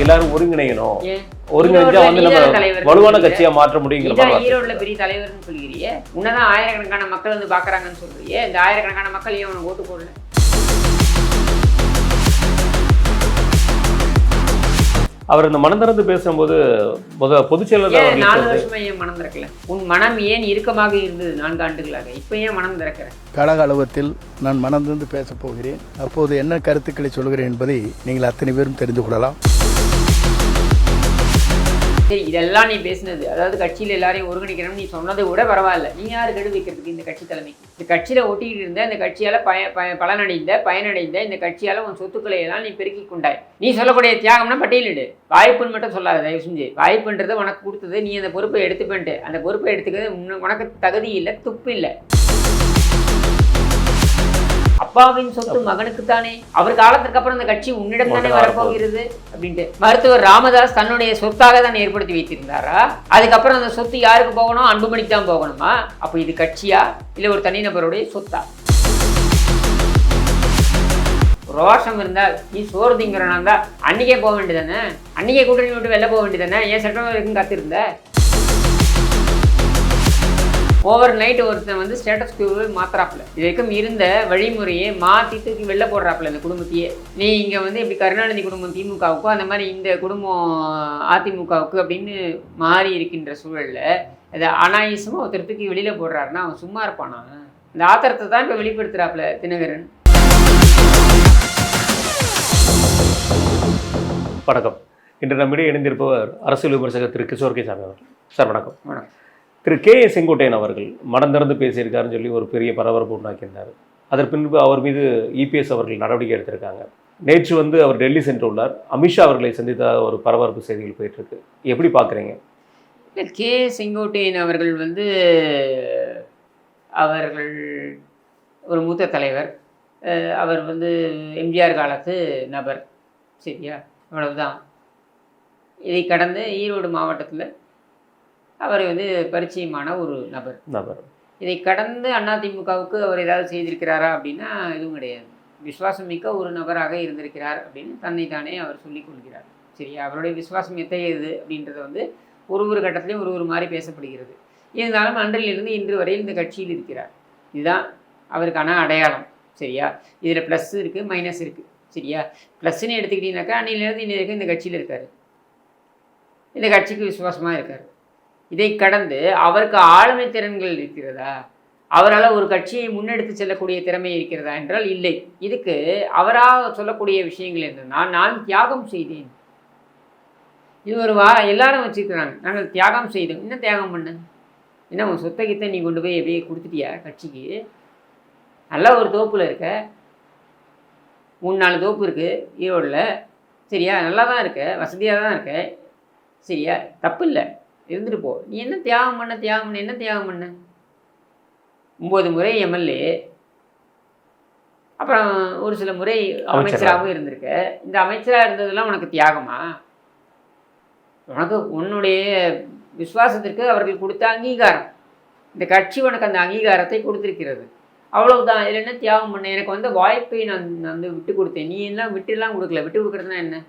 எல்லாரும் ஒருங்கிணையணும், ஒருங்கிணைஞ்சா வந்து நம்ம வலுவான கட்சியா மாற்ற முடியுங்கிற ஈரோடுல பெரிய தலைவர்னு சொல்லிக்கிறியே, உன்னதான் ஆயிரக்கணக்கான மக்கள் வந்து பாக்குறாங்கன்னு சொல்றியே, இந்த ஆயிரக்கணக்கான மக்கள் ஏன் உனக்கு ஓட்டு போடல? அவர் இந்த மனம் திறந்து பேசும்போது பொதுச் செயலாளர் 4 வருஷமா ஏன் மனம் திறக்கல? உன் மனம் ஏன் இறுக்கமாக இருந்தது 4 ஆண்டுகளாக? இப்ப ஏன் மனம் திறக்கிற? கழக நான் மனம் திறந்து பேசப் போகிறேன். அப்போது என்ன கருத்துக்களை சொல்கிறேன் என்பதை நீங்கள் அத்தனை பேரும் தெரிந்து கொள்ளலாம். சரி, இதெல்லாம் நீ பேசினது, அதாவது கட்சியில் எல்லாரையும் ஒருங்கிணைக்கணும்னு நீ சொன்னதை விட பரவாயில்ல. நீ யாரு கெடு வைக்கிறதுக்கு இந்த கட்சி தலைமைக்கு? இந்த கட்சியில் ஒட்டிக்கிட்டு இருந்த, இந்த கட்சியால் பயனடைந்த இந்த கட்சியால் உன் சொத்துக்களை எல்லாம் நீ பெருக்கி கொண்டாய். நீ சொல்லக்கூடிய தியாகம்னா பட்டியலிடு. வாய்ப்புன்னு மட்டும் சொல்லாத, தயவு செஞ்சு. வாய்ப்புன்றது உனக்கு கொடுத்தது, நீ அந்த பொறுப்பை எடுத்துப்பேன்ட்டு. அந்த பொறுப்பை எடுத்துக்கிறது உனக்கு தகுதி இல்லை, துப்பு இல்லை. அப்பாவின் சொத்து மகனுக்குத்தானே, அவர் காலத்திற்கு அப்புறம் இந்த கட்சி உன்னிடம் தானே வரப்போகிறது அப்படின்ட்டு மருத்துவர் ராமதாஸ் தன்னுடைய சொத்தாக தான் ஏற்படுத்தி வைத்திருந்தாரா? அதுக்கப்புறம் அந்த சொத்து யாருக்கு போகணும்? அன்புமணிக்கு தான் போகணுமா? அப்போ இது கட்சியா இல்லை ஒரு தனிநபருடைய சொத்தா? ரோஷம் இருந்தால், நீ சோறு திங்கிறனா இருந்தா அன்னைக்கே போக வேண்டியதானே? அன்னைக்கே கூட்டணி விட்டு வெளில போக வேண்டியதானே? ஏன் சட்டமன்றம் காத்திருந்த? ஓவர் நைட் ஒருத்தன் வந்து ஸ்டேட்டஸ் கியூவை மாத்திராப்புல, இது வரைக்கும் இருந்த வழிமுறையை மாற்றி தூக்கி வெளில போடுறாப்புல இந்த குடும்பத்தையே. நீ இங்கே வந்து இப்படி கருணாநிதி குடும்பம் திமுகவுக்கு, அந்த மாதிரி இந்த குடும்பம் அதிமுகவுக்கு அப்படின்னு மாறி இருக்கின்ற சூழலில் அதை அனாயசமாக ஒருத்தர் தூக்கி வெளியில் போடுறாருன்னா அவன் சும்மா இருப்பானா? இந்த ஆத்திரத்தை தான் இப்போ வெளிப்படுத்துகிறாப்புல தினகரன். வணக்கம். இன்று நம்மிடையே இணைந்திருப்பவர் அரசியல் விமர்சகர் திரு கிஷோர் கே சாமி அவர்கள். சார் வணக்கம். வணக்கம். திரு கே செங்கோட்டையன் அவர்கள் மனம் திறந்து பேசியிருக்காருன்னு சொல்லி ஒரு பெரிய பரபரப்பு உண்டாக்கியிருந்தார். அதற்கு பின்பு அவர் மீது இபிஎஸ் அவர்கள் நடவடிக்கை எடுத்திருக்காங்க. நேற்று வந்து அவர் டெல்லி சென்றுள்ளார். அமித்ஷா அவர்களை சந்தித்த ஒரு பரபரப்பு செய்திகள் போயிட்டுருக்கு. எப்படி பார்க்குறீங்க? இல்லை, கே செங்கோட்டையன் அவர்கள் வந்து அவர்கள் ஒரு மூத்த தலைவர். அவர் வந்து எம்ஜிஆர் காலத்து நபர், சரியா? அவ்வளவுதான். இதை கடந்து ஈரோடு மாவட்டத்தில் அவர் வந்து பரிச்சயமான ஒரு நபர். இதை கடந்து அதிமுகவுக்கு அவர் ஏதாவது செய்திருக்கிறாரா அப்படின்னா எதுவும் கிடையாது. விசுவாசம் மிக்க ஒரு நபராக இருந்திருக்கிறார் அப்படின்னு தன்னைத்தானே அவர் சொல்லிக் கொள்கிறார், சரியா? அவருடைய விசுவாசம் எத்தகையது அப்படின்றத வந்து ஒரு கட்டத்திலையும் ஒரு மாதிரி பேசப்படுகிறது. இருந்தாலும் அன்றிலிருந்து இன்று வரையில் இந்த கட்சியில் இருக்கிறார். இதுதான் அவருக்கான அடையாளம், சரியா? இதில் ப்ளஸ் இருக்குது, மைனஸ் இருக்குது, சரியா? ப்ளஸ்ன்னு எடுத்துக்கிட்டீங்கன்னாக்கா அன்னிலிருந்து இன்னி வரைக்கும் இந்த கட்சியில் இருக்கார், இந்த கட்சிக்கு விசுவாசமாக இருக்கார். இதை கடந்து அவருக்கு ஆளுமை திறன்கள் இருக்கிறதா? அவரால் ஒரு கட்சியை முன்னெடுத்து செல்லக்கூடிய திறமை இருக்கிறதா என்றால் இல்லை. இதுக்கு அவராக சொல்லக்கூடிய விஷயங்கள் என்னன்னா, நான் தியாகம் செய்தேன். இது ஒரு எல்லாரும் வச்சுருக்கிறாங்க, நாங்கள் தியாகம் செய்தோம். என்ன தியாகம் பண்ண? என்ன உன் சொத்தகித்த நீ கொண்டு போய் எப்படியே கொடுத்துட்டியா கட்சிக்கு? நல்லா ஒரு தோப்பில் இருக்க, 3-4 தோப்பு இருக்குது ஈரோடில், சரியா? நல்லா தான் இருக்க, வசதியாக தான் இருக்க, சரியா? தப்பு இல்லை, இருந்துட்டு போ. நீ என்ன தியாகம் பண்ண? என்ன தியாகம் பண்ண? 9 முறை எம்எல்ஏ, அப்புறம் ஒரு சில முறை அமைச்சராகவும் இருந்திருக்க. இந்த அமைச்சராக இருந்ததெல்லாம் உனக்கு தியாகமா? உனக்கு உன்னுடைய விசுவாசத்திற்கு அவர்கள் கொடுத்த அங்கீகாரம், இந்த கட்சி உனக்கு அந்த அங்கீகாரத்தை கொடுத்திருக்கிறது, அவ்வளவுதான். இதில் என்ன தியாகம் பண்ண? எனக்கு வந்த வாய்ப்பை நான் வந்து விட்டு கொடுத்தேன். நீ எல்லாம் விட்டுலாம் கொடுக்கல. விட்டு கொடுக்குறதுனா என்ன?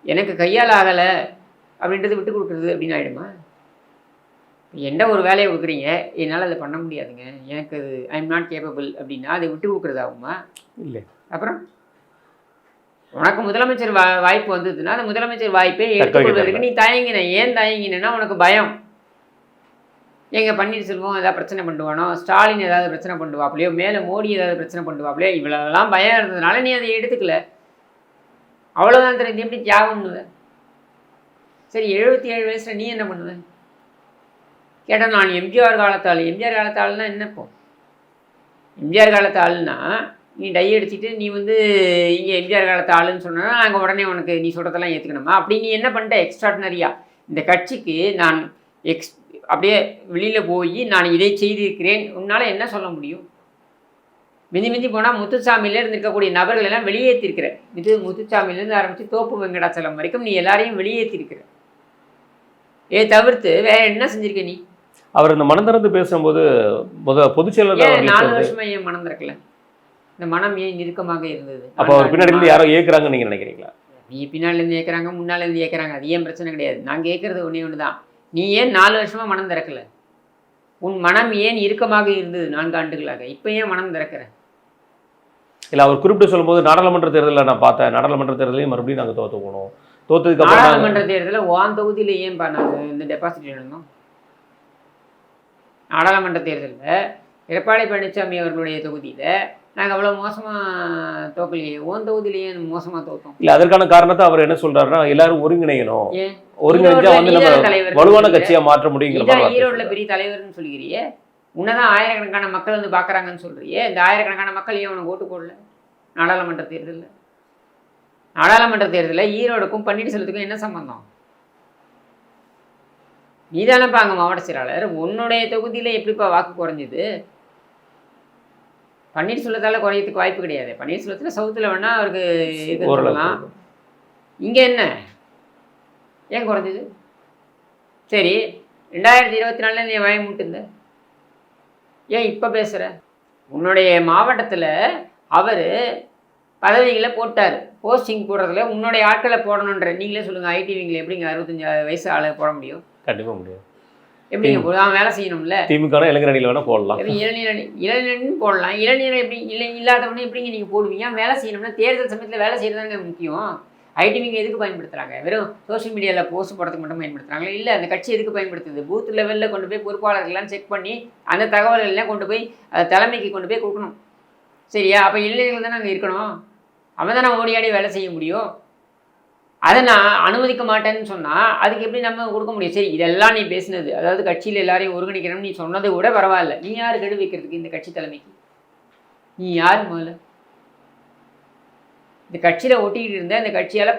எனக்கு கையால் ஆகலை அப்படின்றது விட்டு கொடுக்குறது அப்படின்னு ஆகிடுமா? என்ன ஒரு வேலையை கொடுக்குறீங்க, என்னால் அதை பண்ண முடியாதுங்க, எனக்கு அது ஐ எம் நாட் கேப்பபிள் அப்படின்னா அதை விட்டு கொடுக்குறதாகுமா? இல்லை. அப்புறம் உனக்கு முதலமைச்சர் வாய்ப்பு வந்ததுன்னா அந்த முதலமைச்சர் வாய்ப்பை எடுத்துக்கொள்வதற்கு நீ தயங்கின. ஏன் தயங்கினா? உனக்கு பயம். எங்கள் பன்னீர்செல்வம் ஏதாவது பிரச்சனை பண்ணுவானோ, ஸ்டாலின் ஏதாவது பிரச்சனை பண்ணுவாப்லையோ, மேலே மோடி ஏதாவது பிரச்சனை பண்ணுவாப்லையோ, இவ்வளோலாம் பயம் இருந்ததுனால நீ அதை எடுத்துக்கல. அவ்வளோதான் தெரிஞ்சு எப்படி தியாகம் பண்ணுவேன்? சரி, 77 வயசில் நீ என்ன பண்ணுவேன் கேட்டால், நான் எம்ஜிஆர் காலத்தாள். எம்ஜிஆர் காலத்தாள்னா என்ன? இப்போ எம்ஜிஆர் காலத்தாள்னா நீ டை அடிச்சுட்டு நீ வந்து இங்கே எம்ஜிஆர் காலத்து ஆளுன்னு சொன்னா நாங்கள் உடனே உனக்கு நீ சொல்கிறதெல்லாம் ஏற்றுக்கணுமா? அப்படி நீ என்ன பண்ணிட்ட? எக்ஸ்ட்ராடினரியாக இந்த கட்சிக்கு நான் அப்படியே வெளியில் போய் நான் இதை செய்திருக்கிறேன், உன்னால் என்ன சொல்ல முடியும்? மிந்தி போனால் முத்துசாமியிலேருந்து இருக்கக்கூடிய நபர்கள் எல்லாம் வெளியேற்றிருக்கிற. முத்துசாமியிலேருந்து ஆரம்பித்து தோப்பு வெங்கடாச்சலம் வரைக்கும் நீ எல்லாரையும் வெளியேற்றிருக்கிற. தவிர்த்து வேற என்ன செஞ்சிருக்க நீ? அவர் இந்த மனம் திறந்து பேசும்போது பொதுச் செயலாளர் 4 வருஷமா ஏன் மனம் திறக்கல? இந்த மனம் ஏன் நெருக்கமாக இருந்தது? அப்போ அவர் பின்னாடி யாரோ ஏற்கிறாங்கன்னு நீங்கள் நினைக்கிறீங்களா? நீ பின்னாலேருந்து கேட்குறாங்க, முன்னாலேருந்து கேட்குறாங்க, அது ஏன் பிரச்சனை கிடையாது. நான் கேட்குறது ஒன்று தான், நீ ஏன் 4 வருஷமாக மனம் திறக்கல? உன் மனம் ஏன் இறுக்கமாக இருந்தது 4 ஆண்டுகளாக? இப்போ ஏன் மனம் திறக்கிற? இல்லை, அவர் குறிப்பிட்டு சொல்லும்போது நாடாளுமன்ற தேர்தலில் நான் பார்த்தேன், நாடாளுமன்ற தேர்தலையும் மறுபடியும் நாங்கள் தோற்று போனோம், தோற்றதுக்கு அப்புறம் நாடாளுமன்ற தேர்தலில் உன் தொகுதியில் ஏன்பா நாங்கள் இந்த டெபாசிட் எழுந்தோம்? நாடாளுமன்ற தேர்தலில் எடப்பாடி பழனிசாமி அவர்களுடைய தொகுதியில் நாங்கள் அவ்வளோ மோசமாக தோக்கலையே, ஓன் தொகுதியிலேயே மோசமாக தோற்றோம். இல்லை, அதற்கான காரணத்தை அவர் என்ன சொல்றாருன்னா, எல்லாரும் ஒருங்கிணையணும், ஏன் ஒருங்கிணைஞ்சா வந்து நம்ம வலுவான கட்சியா மாற்ற முடியுங்கிற மாதிரி. ஈரோடுல பெரிய தலைவர்னு சொல்லிக்கிறியே, உன்னதான் ஆயிரக்கணக்கான மக்கள் வந்து பார்க்குறாங்கன்னு சொல்றியே, இந்த ஆயிரக்கணக்கான மக்கள் ஏன் உனக்கு ஓட்டு போடல நாடாளுமன்ற தேர்தலில்? நாடாளுமன்ற தேர்தலில் ஈரோடுக்கும் பன்னீர்செல்வத்துக்கும் என்ன சம்பந்தம்? நீதானப்பா அங்கே மாவட்ட செயலாளர், உன்னுடைய தொகுதியில் எப்படிப்பா வாக்கு குறைஞ்சிது? பன்னீர்செல்வத்தால் குறையத்துக்கு வாய்ப்பு கிடையாது. பன்னீர்செல்வத்தில் சவுத்தில் வேணால் அவருக்கு இது சொல்லலாம். இங்கே என்ன ஏன் குறைஞ்சிது? சரி, 2024 நீ வாய முட்டுந்த, ஏன் இப்போ பேசுகிற? உன்னுடைய மாவட்டத்தில் அவர் பதவிகளை போட்டார், போஸ்டிங் போடுறதுல உன்னுடைய ஆட்களை போடணுன்ற நீங்களே சொல்லுங்கள். ஐடிவிங்களை எப்படிங்க 65 வயசு ஆளை போட முடியும்? கண்டிப்பாக முடியும். எப்படிங்க போடுவோம்? அவன் வேலை செய்யணும்ல. திமுக இளைஞர் அணியில் வேணால் போடலாம், இளைஞர் போடலாம். இளைஞர் எப்படி இல்லாதவனே எப்படிங்க நீங்கள் போடுவீங்க? வேலை செய்யணும்னா தேர்தல் சமயத்தில் வேலை செய்யறதாங்க முக்கியம். ஐடிவிங்க எதுக்கு பயன்படுத்துகிறாங்க? வெறும் சோஷியல் மீடியாவில் போஸ்ட் போடுறதுக்கு மட்டும் பயன்படுத்துகிறாங்களா? இல்லை, அந்த கட்சி எதுக்கு பயன்படுத்துது? பூத் லெவலில் கொண்டு போய் பொறுப்பாளர்கள்லாம் செக் பண்ணி அந்த தகவல்கள்லாம் கொண்டு போய் தலைமைக்கு கொண்டு போய் கொடுக்கணும். சரியா? அப்போ இளைஞர்கள் தானே அங்கே இருக்கணும். அவன் தானே ஓடி ஆடி வேலை செய்ய முடியும். அதை நான் அனுமதிக்க மாட்டேன்னு சொன்னால் அதுக்கு எப்படி நம்ம கொடுக்க முடியும்? சரி, இதெல்லாம் நீ பேசினது, அதாவது கட்சியில் எல்லாரையும் ஒருங்கிணைக்கணும்னு நீ சொன்னது கூட பரவாயில்ல. நீ யார் கெடு வைக்கிறதுக்கு இந்த கட்சி தலைமைக்கு? நீ யார்? முதல்ல இந்த கட்சியில் ஒட்டிக்கிட்டு இருந்த, இந்த கட்சியால்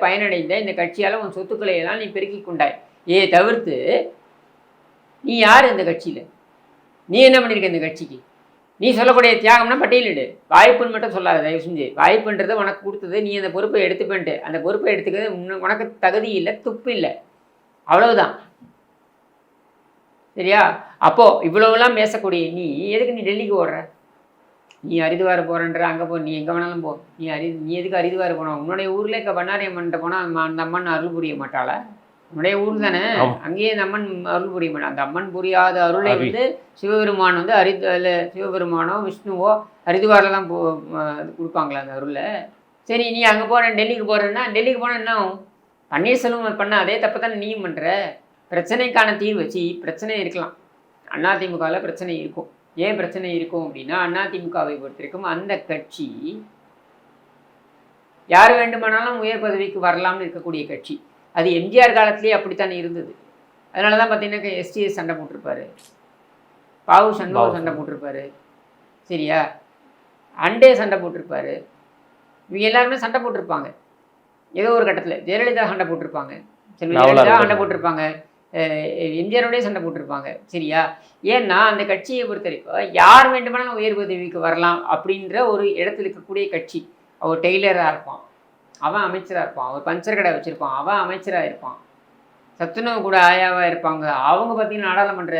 பயனடைந்த இந்த கட்சியால் உன் சொத்துக்களை எல்லாம் நீ பெருக்கி கொண்டாய். தவிர்த்து நீ யார் இந்த கட்சியில்? நீ என்ன பண்ணியிருக்க இந்த கட்சிக்கு? நீ சொல்லக்கூடிய தியாகம்னா பட்டியலிடு. வாய்ப்புன்னு மட்டும் சொல்லாத தயவு செஞ்சு. வாய்ப்புன்றதை உனக்கு கொடுத்தது, நீ அந்த பொறுப்பை எடுத்துப்பேன்ட்டு. அந்த பொறுப்பை எடுத்துக்கிறது உனக்கு தகுதி இல்லை, துப்பு இல்லை, அவ்வளவுதான். சரியா? அப்போது இவ்வளவுலாம் பேசக்கூடிய நீ எதுக்கு நீ டெல்லிக்கு ஓடுற? நீ ஹரித்வார் போகிறன்ற, அங்கே போ, நீ எங்கே வேணாலும் போ. நீ எதுக்கு ஹரித்வார் போனோம்? உன்னுடைய ஊரில் இப்போ பண்ணாரி அம்மன்ட்ட போனால் அந்த அம்மன் அருள் புரிய மாட்டாளா? உன்னுடைய ஊர் தானே, அங்கேயே அந்த அம்மன் அருள் புரிய மாட்டான். அந்த அம்மன் புரியாத அருளை வந்து சிவபெருமான் வந்து சிவபெருமானோ விஷ்ணுவோ ஹரித்வாரில் தான் கொடுப்பாங்களா அந்த அருளை? சரி, நீ அங்கே போகிற, டெல்லிக்கு போகிறேன்னா, டெல்லிக்கு போனால் என்ன ஆகும்? பன்னீர்செல்வம் பண்ண அதே தப்பை தானே நீயும் பண்ணுற. பிரச்சனைக்கான தீர்வு வச்சு பிரச்சனை இருக்கலாம். அதிமுகவில் பிரச்சனை இருக்கும். ஏன் பிரச்சனை இருக்கும் அப்படின்னா, அதிமுகவை பொறுத்திருக்கும் அந்த கட்சி யார் வேண்டுமானாலும் உயர் பதவிக்கு வரலாம்னு இருக்கக்கூடிய கட்சி. அது எம்ஜிஆர் காலத்திலேயே அப்படித்தானே இருந்தது. அதனால தான் பார்த்தீங்கன்னா எஸ்டிஎஸ் சண்டை போட்டிருப்பாரு, பாவு சண்முகம் சண்டை போட்டிருப்பாரு, சரியா, அண்டே சண்டை போட்டிருப்பாரு. இவங்க எல்லாருமே சண்டை போட்டிருப்பாங்க ஏதோ ஒரு கட்டத்தில். ஜெயலலிதா சண்டை போட்டிருப்பாங்க, ஜெயலலிதா சண்டை போட்டிருப்பாங்க, எம்ஜிஆரோடய சண்டை போட்டிருப்பாங்க. சரியா? ஏன்னா அந்த கட்சியை பொறுத்தவரைக்கும் யார் வேண்டுமானாலும் உயர் பதவிக்கு வரலாம் அப்படின்ற ஒரு இடத்துல இருக்கக்கூடிய கட்சி. அவர் டெய்லராக இருப்பான், அவன் அமைச்சராக இருப்பான். அவர் பஞ்சர் கடை வச்சுருப்பான், அவன் அமைச்சராக இருப்பான். சத்துணவு கூட ஆயாவாக இருப்பாங்க, அவங்க பார்த்தீங்கன்னா நாடாளுமன்ற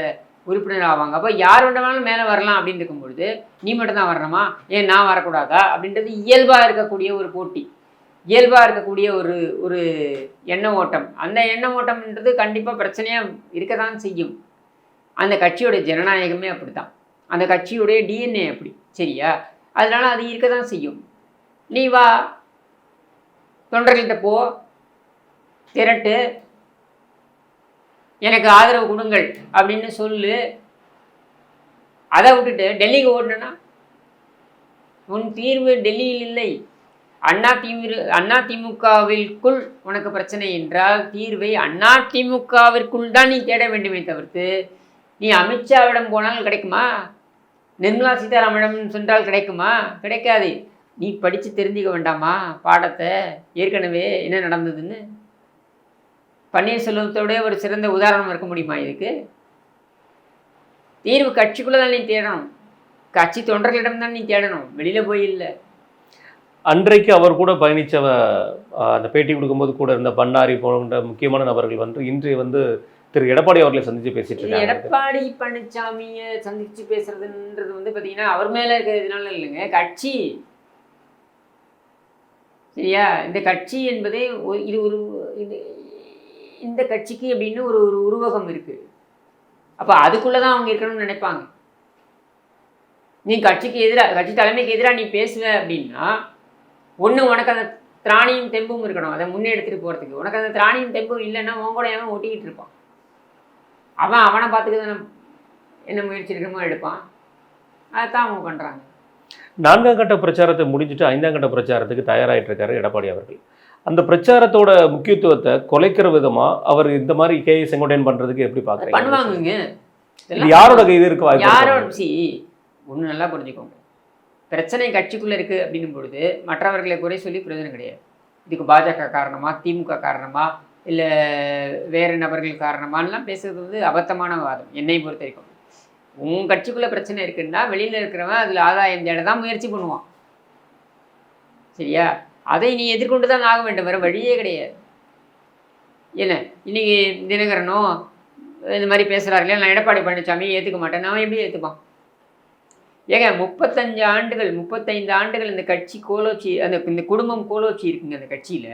உறுப்பினர் ஆவாங்க. அப்போ யார் வேண்டுமானாலும் மேலே வரலாம் அப்படின்னு இருக்கும்பொழுது நீ மட்டும் தான் வரணுமா, ஏன் நான் வரக்கூடாதா அப்படின்றது இயல்பாக இருக்கக்கூடிய ஒரு போட்டி, இயல்பாக இருக்கக்கூடிய ஒரு எண்ண ஓட்டம். அந்த எண்ண ஓட்டம்ன்றது கண்டிப்பாக பிரச்சனையாக இருக்க தான் செய்யும். அந்த கட்சியோடைய ஜனநாயகமே அப்படி தான், அந்த கட்சியுடைய டிஎன்ஏ அப்படி. சரியா? அதனால் அது இருக்க தான் செய்யும். நீ வா, தொண்டர்கள்கிட்ட போ, திரட்டு, எனக்கு ஆதரவு கொடுங்கள் அப்படின்னு சொல்லு. அதை விட்டுட்டு டெல்லிக்கு ஓடணுன்னா உன் தீர்வு டெல்லியில் இல்லை. அதிமுகவிற்குள் உனக்கு பிரச்சனை என்றால் தீர்வை அதிமுகவிற்குள் தான் நீ தேட வேண்டுமே தவிர்த்து நீ அமித்ஷாவிடம் போனால் கிடைக்குமா, நிர்மலா சீதாராமனிடம் சென்றால் கிடைக்குமா? கிடைக்காது. நீ படித்து தெரிஞ்சுக்க வேண்டாமா பாடத்தை, ஏற்கனவே என்ன நடந்ததுன்னு? பன்னீர்செல்வத்தோட ஒரு சிறந்த உதாரணம் இருக்க முடியுமா இதுக்கு? தீர்வு கட்சிக்குள்ளே தான் நீ தேடணும், கட்சி தொண்டர்களிடம் தான் நீ தேடணும், வெளியில் போய் இல்லை. அன்றைக்கு அவர் கூட பயணித்த அந்த பேட்டி கொடுக்கும்போது கூட இருந்த பண்ணாரி போன்ற முக்கியமான நபர்கள் வந்து இன்றைய வந்து திரு எடப்பாடி அவர்களை சந்தித்து பேசிட்டு இருக்காங்க. எடப்பாடி பழனிசாமியை சந்தித்து பேசுறதுன்றது வந்து பார்த்தீங்கன்னா அவர் மேலே இருக்கிறதுனால இல்லைங்க, கட்சி. சரியா? இந்த கட்சி என்பதே இது ஒரு இது இந்த கட்சிக்கு அப்படின்னு ஒரு ஒரு உருவகம் இருக்குது. அப்போ அதுக்குள்ளே தான் அவங்க இருக்கணும்னு நினைப்பாங்க. நீ கட்சிக்கு எதிராக, கட்சி தலைமைக்கு எதிராக நீ பேசுவ அப்படின்னா, ஒன்று உனக்கு அந்த திராணியும் தெம்பும் இருக்கணும் அதை முன்னெடுத்துட்டு போகிறதுக்கு. உனக்கு அந்த திராணியும் தெம்பும் இல்லைன்னா உன் கூட அவன் ஒட்டிக்கிட்டு இருப்பான். அவனை பார்த்துக்க என்ன முயற்சி இருக்கமோ எடுப்பான். அதைத்தான் அவங்க பண்ணுறாங்க. 4ஆம் கட்ட பிரச்சாரத்தை முடிஞ்சுட்டு 5ஆம் கட்ட பிரச்சாரத்துக்கு தயாராகிட்டு இருக்காரு எடப்பாடி அவர்கள். அந்த பிரச்சாரத்தோட முக்கியத்துவத்தை குலைக்கிற விதமா அவர் இந்த மாதிரி கே செங்கோட்டையன் பண்றதுக்கு எப்படி பார்க்குறீங்க? பண்ணுவாங்கங்க. இது யாரோட கைது இருக்கு? யாரோட ஒன்று நல்லா புரிஞ்சுக்கோங்க. பிரச்சனை கட்சிக்குள்ளே இருக்குது அப்படின்னும் பொழுது மற்றவர்களை குறை சொல்லி பிரயோஜனம் கிடையாது. இதுக்கு பாஜக காரணமா, திமுக காரணமா, இல்லை வேறு நபர்கள் காரணமானலாம் பேசுகிறது அபத்தமான வாதம் என்னை பொறுத்த வரைக்கும். உன் கட்சிக்குள்ளே பிரச்சனை இருக்குன்னா வெளியில் இருக்கிறவன் அதில் ஆதாயம் தேட தான் முயற்சி பண்ணுவான். சரியா? அதை நீ எதிர்கொண்டு தான் ஆக வேண்டும், வேறு வழியே கிடையாது. என்ன இன்றைக்கி தினகரனோ இந்த மாதிரி பேசுகிறார்களே, நான் எடப்பாடி பழனிசாமி ஏற்றுக்க மாட்டேன், நான் எப்படி ஏற்றுப்பான்? ஏங்க 35 ஆண்டுகள் இந்த கட்சி கோலோச்சி, இந்த குடும்பம் கோலோச்சி இருக்குங்க அந்த கட்சியில்.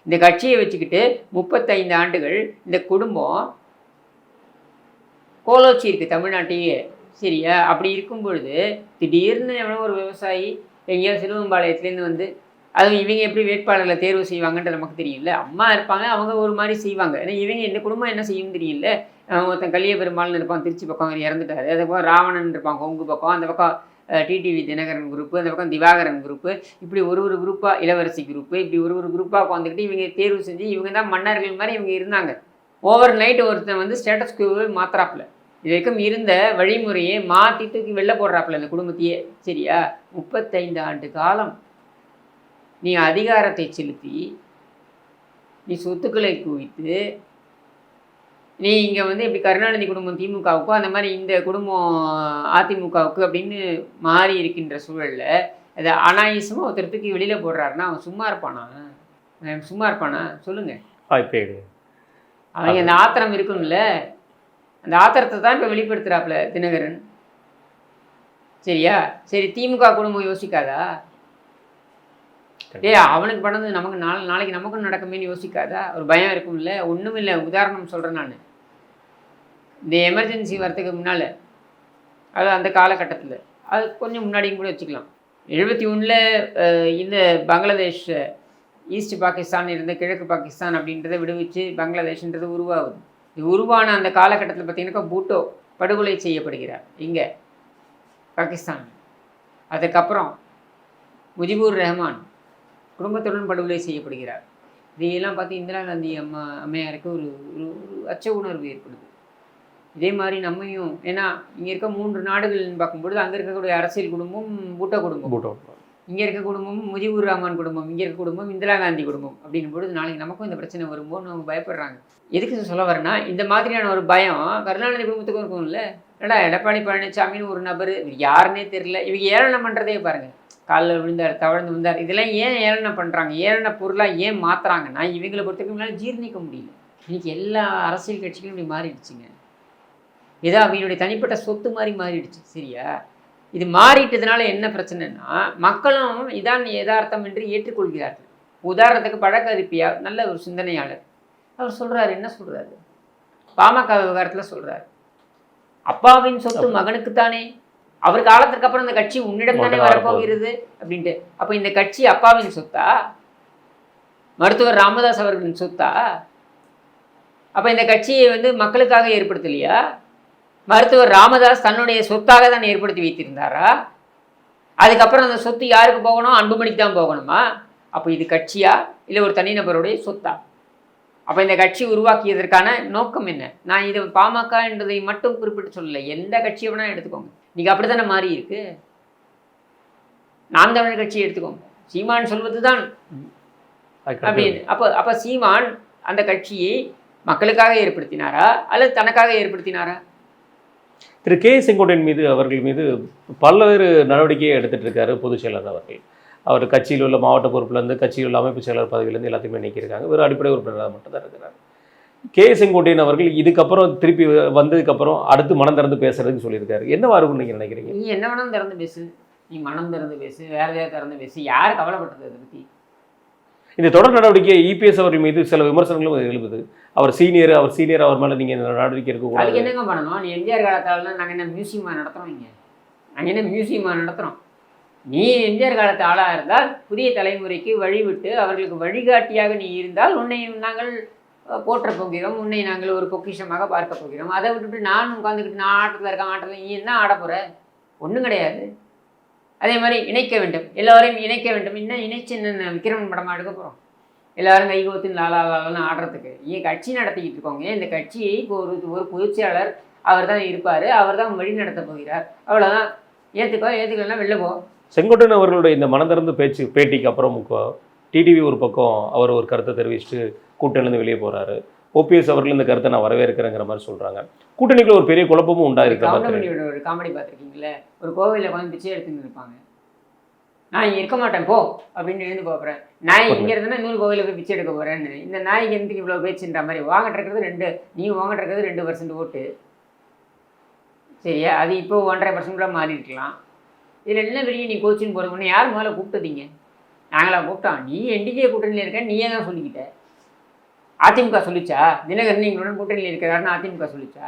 இந்த கட்சியை வச்சுக்கிட்டு 35 ஆண்டுகள் இந்த குடும்பம் கோலோச்சி இருக்குது தமிழ்நாட்டையே. சரியா? அப்படி இருக்கும் பொழுது திடீர்னு எவ்வளோ ஒரு விவசாயி எங்கேயாவது சிலுவம்பாளையத்துலேருந்து வந்து, அதுவும் இவங்க எப்படி வேட்பாளர்களை தேர்வு செய்வாங்கன்றது நமக்கு தெரியல. அம்மா இருப்பாங்க, அவங்க ஒரு மாதிரி செய்வாங்க. ஏன்னா இவங்க இந்த குடும்பம் என்ன செய்யும் தெரியல. ஒருத்தன் கலிய பெருமாள்னு இருப்பான் திருச்சி பக்கம், அவர் இறந்துட்டாரு. அது பக்கம் ராவணன் இருப்பான் கொங்கு பக்கம், அந்த பக்கம் டிடிவி தினகரன் குரூப்பு, அந்த பக்கம் திவாகரன் குரூப்பு, இப்படி ஒரு குரூப்பாக இளவரசி குரூப்பு, இப்படி ஒரு குரூப்பாக உட்காந்துக்கிட்டு இவங்க தேர்வு செஞ்சு இவங்க தான் மன்னர்கள் மாதிரி இவங்க இருந்தாங்க. ஓவர் நைட் ஒருத்தன் வந்து ஸ்டேட்டஸ் குவோவை மாத்திராப்புல, இது வரைக்கும் இருந்த வழிமுறையை மாற்றி தூக்கி வெளில போடுறாப்புல இந்த குடும்பத்தையே. சரியா? 35 ஆண்டு காலம் நீ அதிகாரத்தை செலுத்தி, நீ சொத்துக்களை குவித்து, நீ இங்கே வந்து இப்படி கருணாநிதி குடும்பம் திமுகவுக்கோ அந்த மாதிரி இந்த குடும்பம் அதிமுகவுக்கு அப்படின்னு மாறி இருக்கின்ற சூழலில் அதை அனாயசமாக ஒருத்தருக்கு வெளியில் போடுறாருன்னா அவன் சும்மா இருப்பானா? சொல்லுங்கள். அவங்க அந்த ஆத்திரம் இருக்கும்ல, அந்த ஆத்திரத்தை தான் இப்போ வெளிப்படுத்துகிறாப்புல தினகரன். சரியா? சரி, திமுக குடும்பம் யோசிக்காதா? அவனுக்கு பண்ணது நமக்கு நாளைக்கு நமக்கும் நடக்குமேன்னு யோசிக்காதா? ஒரு பயம் இருக்கும்ல. ஒன்றும் இல்லை, உதாரணம் சொல்கிறேன் நான். இந்த எமர்ஜென்சி வரத்துக்கு முன்னால், அது அந்த காலகட்டத்தில், அது கொஞ்சம் முன்னாடியும் கூட வச்சுக்கலாம். 71 இந்த பங்களாதேஷ் ஈஸ்ட் பாகிஸ்தான் இருந்த கிழக்கு பாகிஸ்தான் அப்படின்றத விடுவிச்சு பங்களாதேஷ்ன்றது உருவாகுது. இது உருவான அந்த காலகட்டத்தில் பார்த்தீங்கன்னாக்கா பூட்டோ படுகொலை செய்யப்படுகிறார் இங்கே பாகிஸ்தான். அதுக்கப்புறம் முஜிபுர் ரஹ்மான் குடும்பத்துடன் படுகொலை செய்யப்படுகிறார். இதையெல்லாம் பார்த்து இந்திரா காந்தி அம்மையாருக்கு ஒரு அச்ச உணர்வு ஏற்படுது. இதே மாதிரி நம்மையும், ஏன்னா இங்கே இருக்க 3 நாடுகள்னு பார்க்கும்பொழுது அங்கே இருக்கக்கூடிய அரசியல் குடும்பம் பூட்டோ குடும்பம், இங்கே இருக்க குடும்பம் முஜிபுர் ரஹ்மான் குடும்பம், இங்கே இருக்க குடும்பம் இந்திரா காந்தி குடும்பம் அப்படின்னும் பொழுது நாளைக்கு நமக்கும் இந்த பிரச்சனை வரும்போது அவங்க பயப்படுறாங்க. எதுக்கு சொல்ல வரேன்னா, இந்த மாதிரியான ஒரு பயம் கருணாநிதி குடும்பத்துக்கும் இருக்கும்ல. ஏடா எடப்பாடி பழனிசாமின்னு ஒரு நபர், யாருன்னே தெரியல, இவங்க ஏளனம் பண்ணுறதே பாருங்கள். காலில் விழுந்தார், தவழ்ந்து விழுந்தார், இதெல்லாம் ஏன் ஏளனம் பண்ணுறாங்க? ஏளன பொருளாக ஏன் மாற்றுறாங்கன்னா, இவங்களை பொறுத்தவரைக்கும் முன்னால் ஜீர்ணிக்க முடியல. இன்றைக்கி எல்லா அரசியல் கட்சிகளும் இப்படி மாறிடுச்சுங்க. ஏதோ அவங்களுடைய தனிப்பட்ட சொத்து மாதிரி மாறிடுச்சு. சரியா? இது மாறிட்டதுனால என்ன பிரச்சனைன்னா, மக்களும் இதான் யதார்த்தம் என்று ஏற்றுக்கொள்கிறார்கள். உதாரணத்துக்கு பழக்கரிப்பியா நல்ல ஒரு சிந்தனையாளர், அவர் சொல்கிறாரு, என்ன சொல்கிறாரு, பாமக விவகாரத்தில் சொல்கிறார், அப்பாவின் சொத்து மகனுக்குத்தானே, அவர் காலத்துக்கு அப்புறம் இந்த கட்சி உன்னிடம் தானே வரப்போகிறது அப்படின்ட்டு. அப்போ இந்த கட்சி அப்பாவின் சொத்தா? மருத்துவர் ராமதாஸ் அவர்களின் சொத்தா? அப்போ இந்த கட்சியை வந்து மக்களுக்காக ஏற்படுத்தலையா? மருத்துவர் ராமதாஸ் தன்னுடைய சொத்தாக தான் ஏற்படுத்தி வைத்திருந்தாரா? அதுக்கப்புறம் அந்த சொத்து யாருக்கு போகணும்? அன்புமணிக்கு தான் போகணுமா? அப்போ இது கட்சியா இல்லை ஒரு தனிநபருடைய சொத்தா? அப்போ இந்த கட்சி உருவாக்கியதற்கான நோக்கம் என்ன? நான் இது பாமக என்பதை மட்டும் குறிப்பிட்டு சொல்லலை, எந்த கட்சியை வேணால் எடுத்துக்கோங்க. இன்றைக்கி அப்படி தானே மாறி இருக்கு. நாம் தமிழர் கட்சியை எடுத்துக்கோங்க, சீமான் சொல்வது தான் அப்படின்னு. அப்போ சீமான் அந்த கட்சியை மக்களுக்காக ஏற்படுத்தினாரா அல்லது தனக்காக ஏற்படுத்தினாரா? திரு கே செங்கோட்டையன் மீது, அவர்கள் மீது பல்வேறு நடவடிக்கையை எடுத்துகிட்டு இருக்காரு பொதுச் செயலர் அவர்கள். அவர் கட்சியில் உள்ள மாவட்ட பொறுப்புலேருந்து, கட்சியில் உள்ள அமைப்பு செயலர் பதவியிலேருந்து எல்லாத்தையுமே நீக்கியிருக்காங்க. ஒரு அடிப்படை உறுப்பினராக மட்டும் தான் இருக்கிறார். கே செங்கோட்டையன் அவர்கள் இதுக்கப்புறம் திருப்பி வந்ததுக்கப்புறம் அடுத்து மனம் திறந்து பேசுறதுன்னு சொல்லியிருக்காரு. என்னவா இருக்கும்னு நீங்கள் நினைக்கிறீங்க? நீ என்ன வேணாலும் திறந்து பேசு, நீ மனம் திறந்து பேசு, வேறு ஏதாவது திறந்து பேசு, யார் கவலைப்பட்டது அதை பற்றி? இந்த தொடர் நடவடிக்கை இபிஎஸ் அவர்கள் மீது சில விமர்சனங்களும் எழுப்புது. அவர் சீனியர் அவர் மேலே நீங்கள் நடவடிக்கை எடுக்கக்கூடாது. அதுக்கு என்னங்க பண்ணணும்? நீ எம்ஜிஆர் காலத்தாலாம் நாங்கள் என்ன மியூசியமாக நடத்துகிறோம்? நாங்கள் என்ன மியூசியமாக நடத்துகிறோம்? நீ எம்ஜிஆர் காலத்து ஆளாக இருந்தால் புதிய தலைமுறைக்கு வழிவிட்டு அவர்களுக்கு வழிகாட்டியாக நீ இருந்தால் உன்னை நாங்கள் போற்ற போகிறோம், உன்னை நாங்கள் ஒரு பொக்கிஷமாக பார்க்க போகிறோம். அதை விட்டுட்டு நான் உட்காந்துக்கிட்டு நான் ஆட்டத்தில் இருக்கேன், ஆட்டத்தில் நீ என்ன ஆட போகிற? ஒன்றும் கிடையாது. அதே மாதிரி இணைக்க வேண்டும், எல்லோரையும் இணைக்க வேண்டும். இன்னும் இணைச்சு என்ன விக்ரமன் படமாக எடுக்க போகிறோம்? எல்லாரும் கைகோத்து லாலான்னு ஆடுறதுக்கு ஏன் கட்சி நடத்திக்கிட்டு இருக்கோங்க? இந்த கட்சியை இப்போ ஒரு பொதுச்செயலாளர் அவர் தான் இருப்பார், அவர் தான் வழி நடத்த போகிறார். அவ்வளோதான். ஏற்றுக்கலாம் வெளில போ. செங்கோட்டையன் அவர்களுடைய இந்த மனதிறந்து பேட்டிக்கு அப்புறம் டிடிவி ஒரு பக்கம் அவர் ஒரு கருத்தை தெரிவிச்சுட்டு கூட்டணிலேருந்து வெளியே போகிறாரு. ஓபிஎஸ் அவர்கள் இந்த கருத்தை நான் வரவேற்கிறேங்கிற மாதிரி சொல்கிறாங்க. கூட்டணிக்குள்ள ஒரு பெரிய குழப்பமும் உண்டாயிருக்க. ஒரு காமெடி பார்த்துருக்கீங்களே, ஒரு கோவிலில் வந்து பிச்சை எடுத்துன்னு இருப்பாங்க. நான் இங்கே இருக்க மாட்டேன் போ அப்படின்னு எழுந்து போகிறேன். நாய் இங்கே இருந்தேன்னா இன்னொரு கோவிலில் போய் பிச்சை எடுக்க போகிறேன்னு. இந்த நாய்க்கு எந்தக்கு இவ்வளோ பேச்சுன்ற மாதிரி வாங்கிட்டு இருக்கிறது நீ வாங்கிட்டு இருக்கிறது 2% ஓட்டு. சரியா? அது இப்போ 1.5% மாறி இருக்கலாம். இதில் என்ன பெரிய நீ கோச்சின்னு போகிறதுன்னு யார் முதல்ல கூப்பிட்டதீங்க? நாங்களாம் கூப்பிட்டோம். நீ என்டிகே கூட்டணியில் இருக்க, நீயே தான் சொல்லிக்கிட்ட. அதிமுக சொல்லிச்சா தினகரன் எங்களுடன் கூட்டணியில் இருக்கிறாருன்னு அதிமுக சொல்லிச்சா?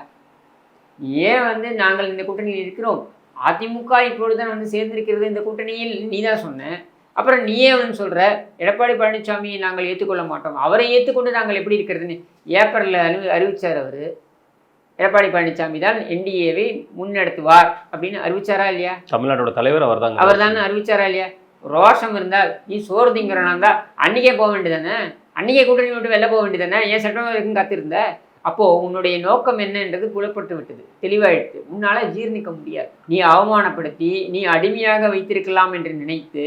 ஏன் வந்து நாங்கள் இந்த கூட்டணியில் இருக்கிறோம், அதிமுக இப்பொழுதுதான் வந்து சேர்ந்திருக்கிறது இந்த கூட்டணியில் நீ தான் சொன்ன. அப்புறம் நீயே வந்து சொல்கிற எடப்பாடி பழனிசாமியை நாங்கள் ஏற்றுக்கொள்ள மாட்டோம், அவரை ஏற்றுக்கொண்டு நாங்கள் எப்படி இருக்கிறதுன்னு ஏப்ரலில் அறிவித்தார். அவர் எடப்பாடி பழனிசாமி தான் என்டிஏவை முன்னெடுத்துவார் அப்படின்னு அறிவிச்சாரா இல்லையா? தமிழ்நாட்டோட தலைவர் அவர் தானே அறிவிச்சாரா இல்லையா? ரோஷம் இருந்தால் நீ சோறு திங்கிறனா இருந்தால் அன்றைக்கே போக வேண்டியதானே, அன்றைக்கே கூட்டணி விட்டு வெளில போக வேண்டியதானே, ஏன் செப்டம்பர் வரைக்கும் காத்திருந்த? அப்போது உன்னுடைய நோக்கம் என்னன்றது புலப்பட்டு விட்டது, தெளிவாயிடுது. உன்னால் ஜீர்ணிக்க முடியாது. நீ அவமானப்படுத்தி நீ அடிமையாக வைத்திருக்கலாம் என்று நினைத்து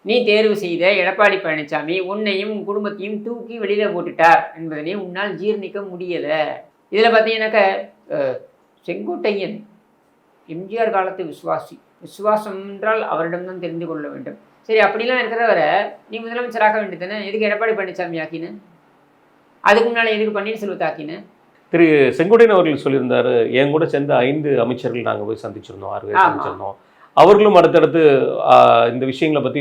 நீ தேர்வு செய்த எடப்பாடி பழனிசாமி உன்னையும் உன் குடும்பத்தையும் தூக்கி வெளியில் போட்டுட்டார் என்பதனை உன்னால் ஜீர்ணிக்க முடியலை. இதில் பார்த்தீங்கன்னாக்க செங்கோட்டையன் எம்ஜிஆர் காலத்து விசுவாசம் என்றால் அவரிடம்தான் தெரிந்து கொள்ள வேண்டும். சரி, அப்படிலாம் இருக்கிறவரை நீ முதலமைச்சராக வேண்டியதானே? எதுக்கு எடப்பாடி பழனிசாமி ஆக்கின? அதுக்கு முன்னால் எதுக்கு பன்னீர்செல்வத்தை ஆக்கின? திரு செங்கோட்டையன் அவர்கள் சொல்லியிருந்தாரு, என் கூட சேர்ந்த 5 அமைச்சர்கள் நாங்கள் போய் சந்திச்சிருந்தோம், 6 பேர் சந்திச்சிருந்தோம். அவர்களும் அடுத்தடுத்து இந்த விஷயங்களை பற்றி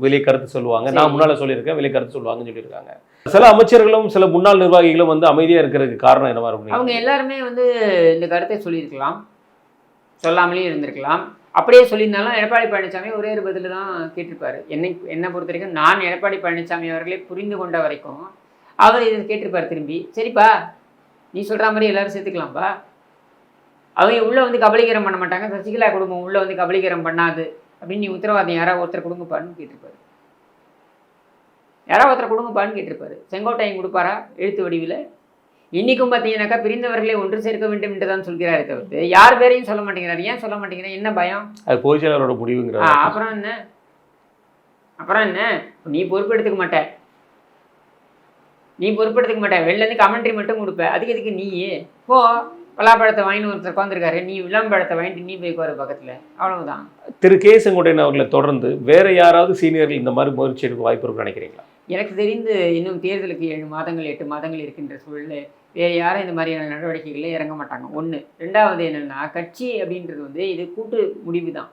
வெளியே கருத்து சொல்லுவாங்க. நான் முன்னால் சொல்லியிருக்கேன், வெளியே கருத்து சொல்லுவாங்கன்னு சொல்லியிருக்காங்க. சில அமைச்சர்களும் சில முன்னாள் நிர்வாகிகளும் வந்து அமைதியாக இருக்கிறதுக்கு காரணம் என்னவா இருக்கும்? அவங்க எல்லாருமே வந்து இந்த கருத்தை சொல்லியிருக்கலாம், சொல்லாமலே இருந்திருக்கலாம். அப்படியே சொல்லியிருந்தாலும் எடப்பாடி பழனிசாமி ஒரே ஒரு பதில் தான் கேட்டிருப்பாரு. என்னை பொறுத்த வரைக்கும் நான் எடப்பாடி பழனிசாமி அவர்களை புரிந்து கொண்ட வரைக்கும் அவர் இதை கேட்டிருப்பார் திரும்பி. சரிப்பா, நீ சொல்கிற மாதிரி எல்லாரும் சேர்த்துக்கலாம்ப்பா. அவங்க உள்ளே வந்து கபலீகரம் பண்ண மாட்டாங்க, சசிகலா குடும்பம் உள்ளே வந்து கபலீகரம் பண்ணாது அப்படின்னு நீ உத்தரவாதம் யாராவது ஒருத்தர் கொடுங்கப்பான்னு கேட்டிருப்பாரு. யாராவது ஒருத்தர் கொடுங்கப்பான்னு கேட்டிருப்பாரு. செங்கோட்டையன் கொடுப்பாரா எழுத்து வடிவில்? இன்றைக்கும் பார்த்தீங்கன்னாக்கா பிரிந்தவர்களை ஒன்று சேர்க்க வேண்டும் என்று தான் சொல்கிறாரே தவிர்த்து யார் பேரையும் சொல்ல மாட்டேங்கிறார். ஏன் சொல்ல மாட்டேங்கிறேன்? என்ன பயம்? அது பொதுச்செயலாளரோட முடிவுங்கிற. அப்புறம் என்ன நீ பொறுப்பெடுத்துக்க மாட்டேன், வெளிலேருந்து கமெண்ட்ரி மட்டும் கொடுப்ப. அதுக்கு நீ போ பலாப்பழத்தை வாங்கின்னு ஒருத்தர் உட்காந்துருக்காரு, நீ விளாம்பழத்தை வாங்கிட்டு நீ போய் உட்காரு பக்கத்தில், அவ்வளவுதான். திரு கே செங்கோட்டையன் அவர்களை தொடர்ந்து வேற யாராவது சீனியர்கள் இந்த மாதிரி முயற்சி எடுக்க வாய்ப்பு இருக்குன்னு நினைக்கிறீங்களா? எனக்கு தெரிந்து இன்னும் தேர்தலுக்கு 7 மாதங்கள் 8 மாதங்கள் இருக்கின்ற சூழலில் வேறு யாரும் இந்த மாதிரியான நடவடிக்கைகளில் இறங்க மாட்டாங்க. ஒன்று. ரெண்டாவது என்னென்னா, கட்சி அப்படின்றது வந்து இது கூட்டு முடிவு தான்.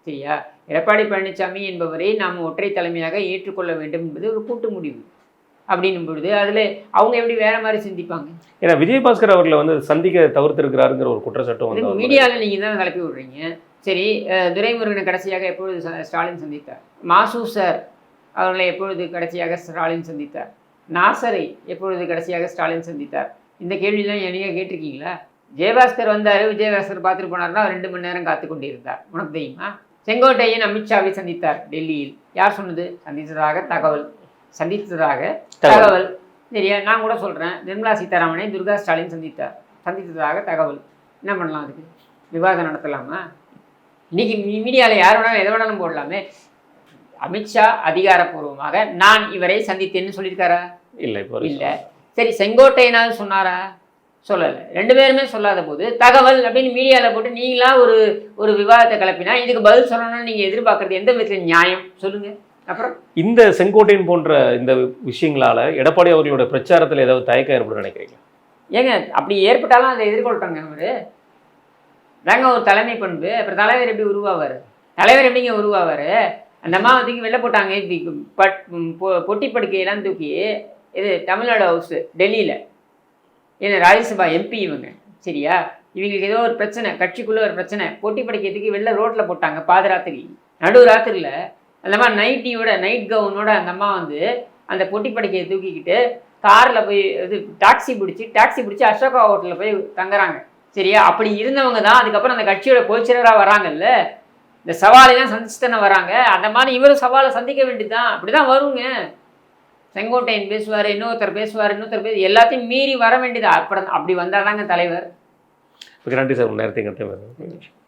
சரியா? எடப்பாடி பழனிசாமி என்பவரை நாம் ஒற்றை தலைமையாக ஏற்றுக்கொள்ள வேண்டும் என்பது ஒரு கூட்டு முடிவு. அப்படின்னும் பொழுது அதில் அவங்க எப்படி வேற மாதிரி சிந்திப்பாங்க? ஏன்னா விஜயபாஸ்கர் அவர்களை வந்து சந்திக்க தவிர்த்திருக்கிறாருங்கிற ஒரு குற்றச்சாட்டும் வந்து மீடியாவில் நீங்கள் தான் கிளப்பி விடுறீங்க. சரி, துரைமுருகனை கடைசியாக எப்பொழுது ஸ்டாலின் சந்தித்தார்? மாசு சார் அவர்களை எப்பொழுது கடைசியாக ஸ்டாலின் சந்தித்தார்? நாசரை எப்பொழுது கடைசியாக ஸ்டாலின் சந்தித்தார்? இந்த கேள்வியெல்லாம் என்னையா கேட்டிருக்கீங்களா? ஜெயபாஸ்கர் வந்தார், விஜயபாஸ்கர் பார்த்துட்டு போனார்னா 2 மணி நேரம் காத்து கொண்டு இருந்தார். உனக்கு தெரியுமா? செங்கோட்டையன் அமித்ஷாவை சந்தித்தார் டெல்லியில். யார் சொன்னது? சந்தித்ததாக தகவல். சரியா? நான் கூட சொல்கிறேன், நிர்மலா சீதாராமனை துர்கா ஸ்டாலின் சந்தித்ததாக தகவல். என்ன பண்ணலாம்? அதுக்கு விவாதம் நடத்தலாமா? இன்னைக்கு மீடியாவில் யார் வேணாலும் எதை வேணாலும் போடலாமே. அமித்ஷா அதிகாரப்பூர்வமாக நான் இவரை சந்தித்தேன்னு சொல்லியிருக்காரா? இல்லை. சரி, செங்கோட்டையனாவது சொன்னாரா? சொல்லலை. 2 பேருமே சொல்லாத போது தகவல் அப்படின்னு மீடியாவில் போட்டு நீங்களா ஒரு விவாதத்தை கிளப்பினா இதுக்கு பதில் சொல்லணும்னு நீங்கள் எதிர்பார்க்குறது எந்த விதத்தில் நியாயம்? சொல்லுங்கள். அப்புறம் இந்த செங்கோட்டையன் போன்ற இந்த விஷயங்களால் எடப்பாடி அவர்களோட பிரச்சாரத்தில் ஏதாவது தயக்கம் ஏற்படும் நினைக்கிறீங்க? ஏங்க, அப்படி ஏற்பட்டாலும் அதை எதிர்கொள்கிறாங்க. அவர் தாங்க ஒரு தலைமை பண்பு. அப்புறம் தலைவர் எப்படி உருவாவார்? தலைவர் எப்படிங்க உருவாவார்? அந்த அம்மா தூக்கி வெளில போட்டாங்க. பொட்டி படுக்கையெல்லாம் தூக்கி இது தமிழ்நாடு ஹவுஸு டெல்லியில், ஏன்னா ராஜ்யசபா எம்பி இவங்க, சரியா? இவங்களுக்கு ஏதோ ஒரு பிரச்சனை, கட்சிக்குள்ளே ஒரு பிரச்சனை, பொட்டி படுக்கையை தூக்கி வெளில ரோட்டில் போட்டாங்க பாதராத்திரி, நடு ராத்திரியில். அந்த அம்மா நைட் கவுனோட அந்த அம்மா வந்து அந்த பொட்டி படுக்கையை தூக்கிக்கிட்டு காரில் போய் இது டாக்ஸி பிடிச்சி அசோகா ஹோட்டலில் போய் தங்குறாங்க, சரியா? அப்படி இருந்தவங்க தான் அதுக்கப்புறம் அந்த கட்சியோட பொதுச்செயலராக வராங்கல்ல. இந்த சவாலெல்லாம் சந்திச்சு தானே வராங்க. அந்த மாதிரி இவரும் சவாலை சந்திக்க வேண்டியதுதான். அப்படி தான் வருங்க. செங்கோட்டையன் பேசுவார், இன்னொருத்தர் பேசுவார், எல்லாத்தையும் மீறி வர வேண்டியது. அப்படி வந்தால் தாங்க தலைவர். நன்றி சார், நேரத்தை